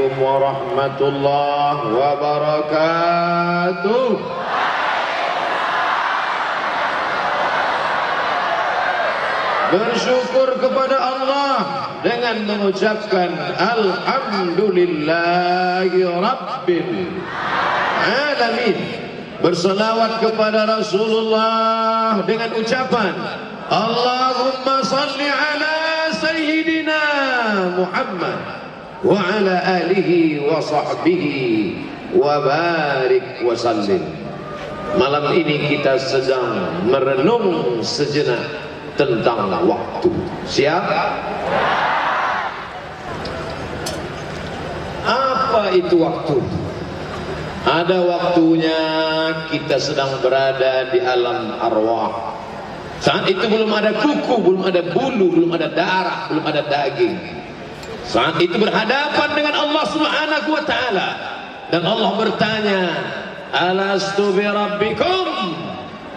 Assalamualaikum warahmatullahi wabarakatuh. Bersyukur kepada Allah dengan mengucapkan Alhamdulillahi Rabbil Alamin. Berselawat kepada Rasulullah dengan ucapan Allahumma salli ala Sayyidina Muhammad wa ala alihi wa sahbihi wa barik wa sallim. Malam ini kita sedang merenung sejenak tentang waktu. Siap? Apa itu waktu? Ada waktunya kita sedang berada di alam arwah. Saat itu belum ada kuku, belum ada bulu, belum ada darah, belum ada daging. Saat itu berhadapan dengan Allah Subhanahu wa taala dan Allah bertanya, "Alastu bi rabbikum?"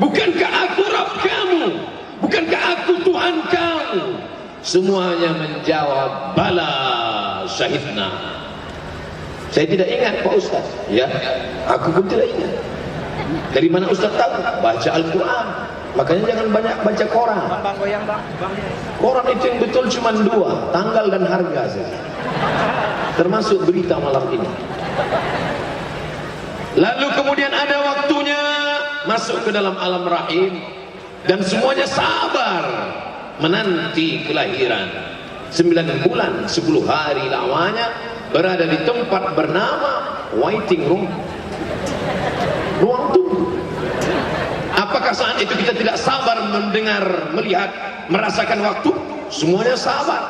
Bukankah aku Rabb kamu? Bukankah aku Tuhan kamu? Semuanya menjawab, "Bala, syahidna." Saya tidak ingat Pak Ustaz. Ya, aku pun tidak ingat. Dari mana Ustaz tahu? Baca Al-Quran. Makanya jangan banyak baca koran. Koran itu yang betul cuma dua, tanggal dan harga saja. Termasuk berita malam ini. Lalu kemudian ada waktunya masuk ke dalam alam rahim. Dan semuanya sabar menanti kelahiran. 9 bulan 10 hari lamanya berada di tempat bernama waiting room, ruang tunggu. Apakah saat itu kita tidak sabar mendengar, melihat, merasakan waktu? Semuanya sabar.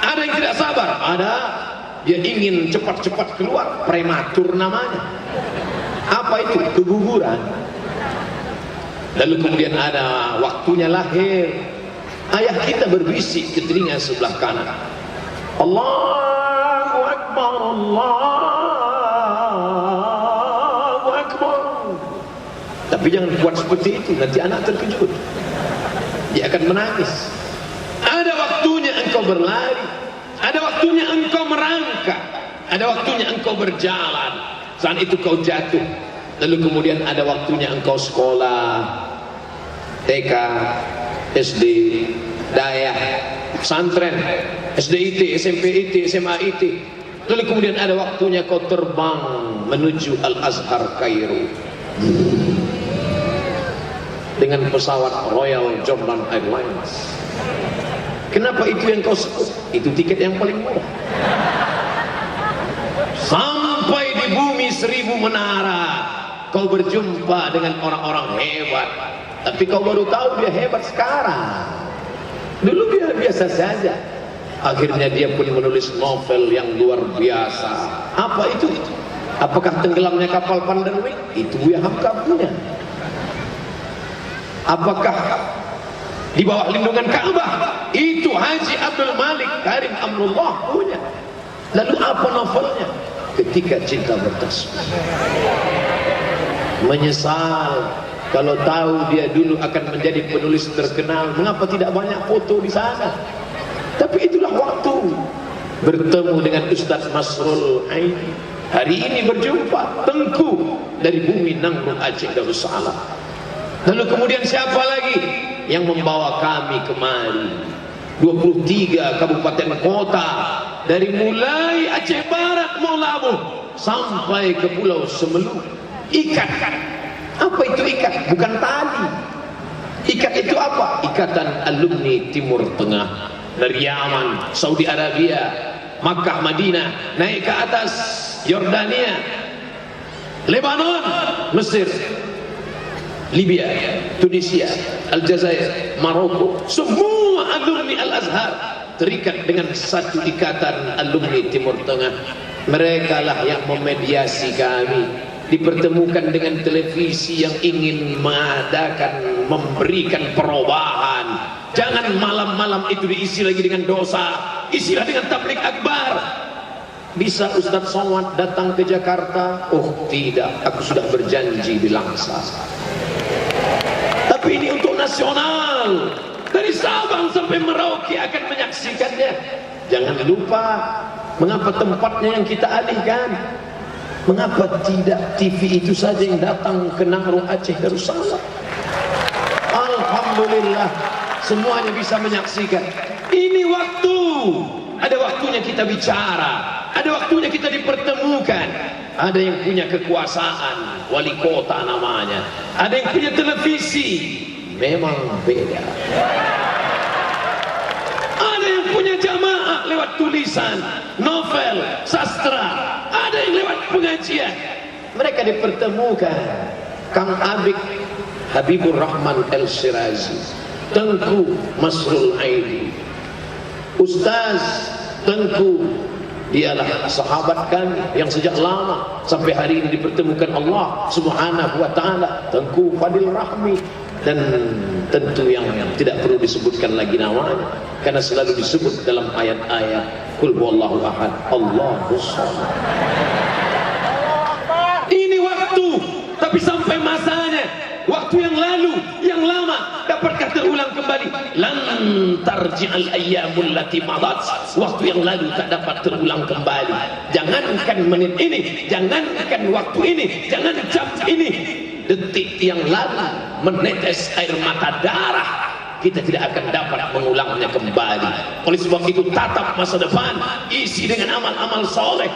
Ada yang tidak sabar, ada dia ingin cepat-cepat keluar, prematur namanya. Apa itu? Keguguran. Lalu kemudian ada waktunya lahir. Ayah kita berbisik ke telinga sebelah kanan, Allahu Akbar, Allahu Akbar. Tapi jangan buat seperti itu, nanti anak terkejut, dia akan menangis. Ada waktunya engkau berlari, ada waktunya engkau merangkak, ada waktunya engkau berjalan. Saat itu kau jatuh. Lalu kemudian ada waktunya engkau sekolah, TK, SD, dayah, pesantren, SDIT, SMP IT, SMA IT. Lalu kemudian ada waktunya kau terbang menuju Al-Azhar Kairo dengan pesawat Royal Jordan Airlines. Kenapa itu yang kau sebut? Itu tiket yang paling murah. Sampai di bumi 1000 menara kau berjumpa dengan orang-orang hebat. Tapi kau baru tahu dia hebat sekarang. Dulu dia biasa saja. Akhirnya dia pun menulis novel yang luar biasa. Apa itu? Apakah tenggelamnya kapal Pandanwik? Itu Buya Hamka punya. Apakah di bawah lindungan Ka'bah? Itu Haji Abdul Malik Karim Amrullah punya. Lalu apa novelnya? Ketika Cinta Bertasbih. Menyesal kalau tahu dia dulu akan menjadi penulis terkenal, mengapa tidak banyak foto di sana? Tapi itulah waktu. Bertemu dengan Ustaz Masrul Aini. Hari ini berjumpa Tengku dari bumi Nangrung Aceh Darussalam. Lalu kemudian siapa lagi yang membawa kami kemari? 23 kabupaten kota, dari mulai Aceh Barat mau Labuh sampai ke Pulau Semelu. Ikat. Apa itu ikat? Bukan tali. Ikat itu apa? Ikatan alumni Timur Tengah, dari Yaman, Saudi Arabia, Makkah, Madinah, naik ke atas Yordania, Lebanon, Mesir, Libya, Tunisia, Aljazair, Maroko. Semua alumni Al-Azhar terikat dengan satu ikatan alumni Timur Tengah. Mereka lah yang memediasi kami. Dipertemukan dengan televisi yang ingin mengadakan, memberikan perubahan. Jangan malam-malam itu diisi lagi dengan dosa, isilah dengan tablik akbar. Bisa Ustadz Somad datang ke Jakarta? Oh tidak, aku sudah berjanji di Langsa. Tapi ini untuk nasional. Dari Sabang sampai Merauke akan menyaksikannya. Jangan lupa Mengapa tempatnya yang kita alihkan? Mengapa tidak TV itu saja yang datang ke Nangro Aceh Darussalam? Alhamdulillah semuanya bisa menyaksikan. Ini waktu, ada waktunya kita bicara, ada waktunya kita dipertemukan. Ada yang punya kekuasaan, wali kota namanya, ada yang punya televisi, memang beda. Ada yang punya jamaah lewat tulisan, novel, sastra, ada yang lewat pengajian. Mereka dipertemukan. Kang Abik Habibur Rahman El-Shirazi, Tengku Masrul Aidi, Ustaz Tengku, dialah sahabat kami yang sejak lama sampai hari ini dipertemukan Allah Subhanahu wa taala. Tengku Fadil Rahmi, dan tentu yang tidak perlu disebutkan lagi namanya karena selalu disebut dalam ayat-ayat Qul huwallahu ahad, Allahus samad. Ini waktu, tapi sampai masanya, waktu yang lalu, yang lama, dapatkah terulang kembali? Lan tarji'al ayyamul lati madat. Waktu yang lalu tak dapat terulang kembali. Jangankan menit ini, jangankan waktu ini, jangan jam ini, detik yang lalu menetes air mata darah, kita tidak akan dapat mengulangnya kembali. Oleh sebab itu tatap masa depan, isi dengan amal-amal soleh,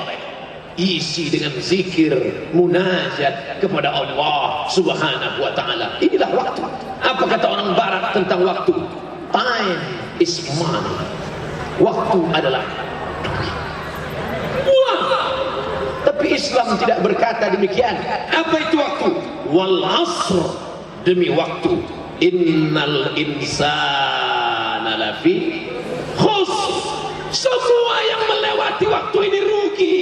isi dengan zikir, munajat kepada Allah Subhanahu wa taala. Inilah waktu. Apa kata orang barat tentang waktu? Time is money. Waktu adalah duit. Wah. Tapi Islam tidak berkata demikian. Apa itu waktu? Wal asr, demi waktu. Innal insana lafi khusr. Semua yang melewati waktu ini rugi.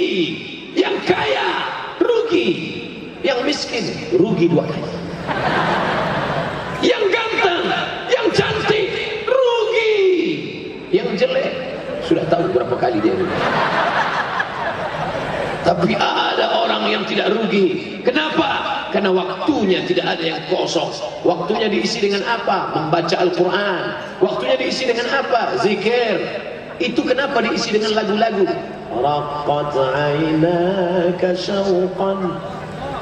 Yang kaya rugi, yang miskin rugi dua kali. Yang ganteng, yang cantik rugi, yang jelek sudah tahu berapa kali dia rugi. Tapi ada orang yang tidak rugi. Kenapa? Karena waktunya tidak ada yang kosong. Waktunya diisi dengan apa? Membaca Al-Quran. Waktunya diisi dengan apa? Zikir. Itu kenapa diisi dengan lagu-lagu? Raqqat 'ainaka syauqan,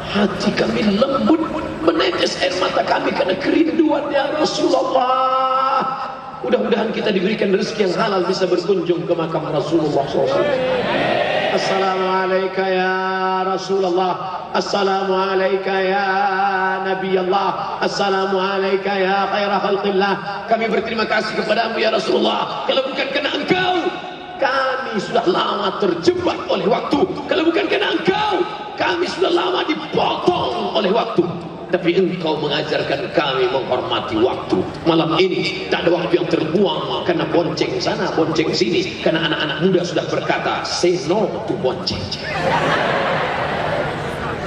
hati kami lembut menetes air mata kami karena kerinduan ya Rasulullah. Mudah-mudahan kita diberikan rezeki yang halal bisa berkunjung ke makam Rasulullah SAW. Assalamualaikum ya Rasulullah, Assalamualaikum ya Nabi Allah, Assalamualaikum ya khaira khalqillah. Kami berterima kasih kepadamu ya Rasulullah. Kalau bukan karena engkau, kami sudah lama terjebak oleh waktu. Kalau bukan karena engkau, kami sudah lama dipotong oleh waktu. Tapi engkau mengajarkan kami menghormati waktu. Malam ini tak ada waktu yang terbuang karena bonceng sana, bonceng sini. Karena anak-anak muda sudah berkata, say no to bonceng.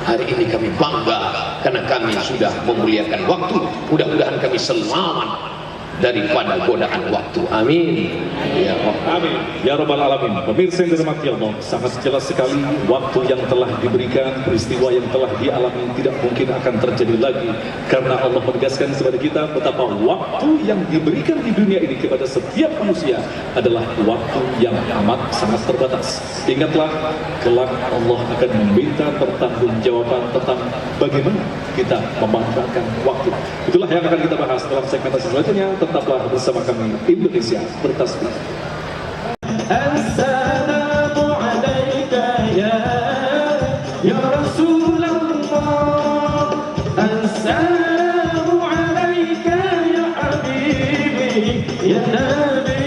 Hari ini kami bangga karena kami sudah memuliakan waktu. Mudah-mudahan kami selamat daripada godaan waktu. Amin ya Allah. Amin ya rabbal alamin. Pemirsa yang dirahmati Allah, sangat jelas sekali waktu yang telah diberikan, peristiwa yang telah dialami tidak mungkin akan terjadi lagi, karena Allah menegaskan kepada kita betapa waktu yang diberikan di dunia ini kepada setiap manusia adalah waktu yang amat sangat terbatas. Ingatlah, kelak Allah akan meminta pertanggungjawaban tentang bagaimana kita memanfaatkan waktu. Itulah yang akan kita bahas dalam segmentasi selanjutnya. Tetaplah bersama kami, Indonesia Bertasbih. Assalamu alayka ya Rasulullah. Assalamu alayka ya Habibi ya Nabi